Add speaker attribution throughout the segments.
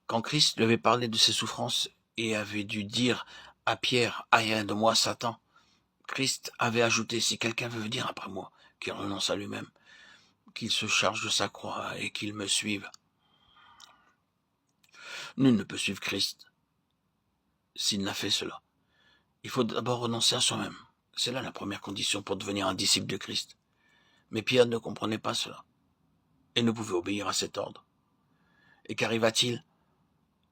Speaker 1: Quand Christ lui avait parlé de ses souffrances et avait dû dire à Pierre, « Aïe de moi, Satan », Christ avait ajouté, « Si quelqu'un veut venir après moi, qu'il renonce à lui-même, qu'il se charge de sa croix et qu'il me suive. » Nul ne peut suivre Christ s'il n'a fait cela. Il faut d'abord renoncer à soi-même. C'est là la première condition pour devenir un disciple de Christ. Mais Pierre ne comprenait pas cela et ne pouvait obéir à cet ordre. Et qu'arriva-t-il?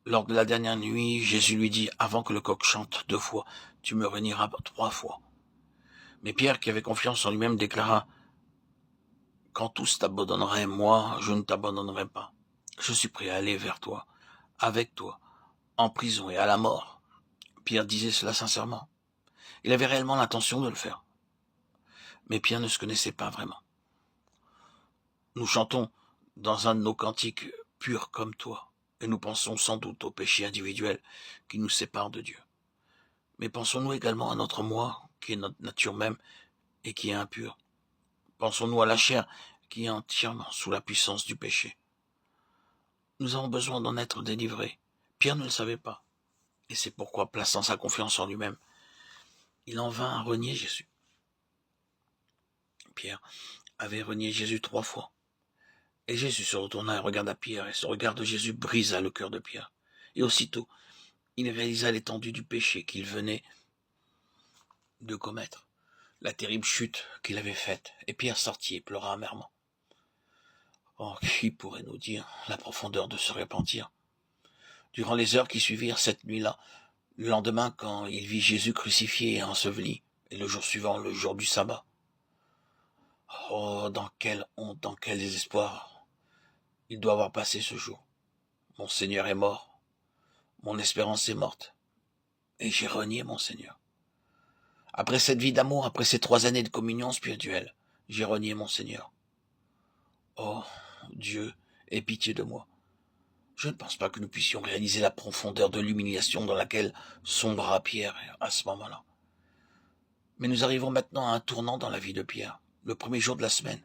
Speaker 1: Lors de la dernière nuit, Jésus lui dit, « Avant que le coq chante 2 fois, tu me renieras 3 fois. » Mais Pierre, qui avait confiance en lui-même, déclara, « Quand tous t'abandonneraient, moi, je ne t'abandonnerai pas. Je suis prêt à aller vers toi, avec toi, en prison et à la mort. » Pierre disait cela sincèrement. Il avait réellement l'intention de le faire. Mais Pierre ne se connaissait pas vraiment. Nous chantons dans un de nos cantiques « Pur comme toi », et nous pensons sans doute au péché individuel qui nous sépare de Dieu. Mais pensons-nous également à notre moi, qui est notre nature même et qui est impure? Pensons-nous à la chair qui est entièrement sous la puissance du péché? Nous avons besoin d'en être délivrés. Pierre ne le savait pas. Et c'est pourquoi, plaçant sa confiance en lui-même, il en vint à renier Jésus. Pierre avait renié Jésus 3 fois. Et Jésus se retourna et regarda Pierre, et ce regard de Jésus brisa le cœur de Pierre. Et aussitôt, il réalisa l'étendue du péché qu'il venait de commettre, la terrible chute qu'il avait faite, et Pierre sortit et pleura amèrement. Oh, qui pourrait nous dire la profondeur de ce repentir? Durant les heures qui suivirent cette nuit-là, le lendemain, quand il vit Jésus crucifié et enseveli, et le jour suivant, le jour du sabbat, oh, dans quelle honte, dans quel désespoir il doit avoir passé ce jour. Mon Seigneur est mort, mon espérance est morte, et j'ai renié mon Seigneur. Après cette vie d'amour, après ces 3 années de communion spirituelle, j'ai renié mon Seigneur. Oh, Dieu, aie pitié de moi. Je ne pense pas que nous puissions réaliser la profondeur de l'humiliation dans laquelle sombra Pierre à ce moment-là. Mais nous arrivons maintenant à un tournant dans la vie de Pierre. Le premier jour de la semaine,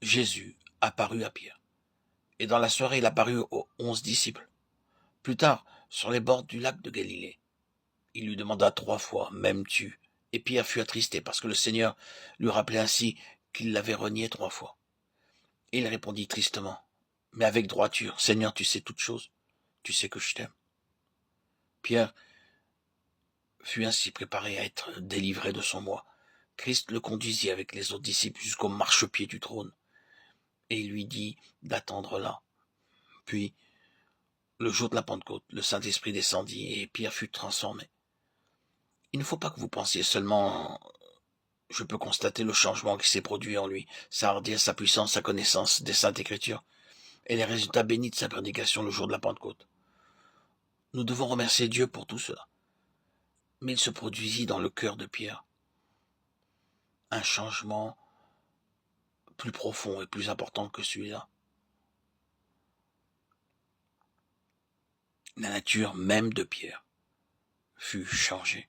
Speaker 1: Jésus apparut à Pierre. Et dans la soirée, il apparut aux 11 disciples. Plus tard, sur les bords du lac de Galilée, il lui demanda 3 fois, « M'aimes-tu » Et Pierre fut attristé parce que le Seigneur lui rappelait ainsi qu'il l'avait renié 3 fois. Et il répondit tristement, « Mais avec droiture, Seigneur, tu sais toutes choses, tu sais que je t'aime. » Pierre fut ainsi préparé à être délivré de son moi. Christ le conduisit avec les autres disciples jusqu'au marchepied du trône, et il lui dit d'attendre là. Puis, le jour de la Pentecôte, le Saint-Esprit descendit et Pierre fut transformé. Il ne faut pas que vous pensiez seulement « je peux constater le changement qui s'est produit en lui, sa hardiesse, sa puissance, sa connaissance des Saintes Écritures, et les résultats bénis de sa prédication le jour de la Pentecôte. » Nous devons remercier Dieu pour tout cela. Mais il se produisit dans le cœur de Pierre un changement plus profond et plus important que celui-là. La nature même de Pierre fut changée.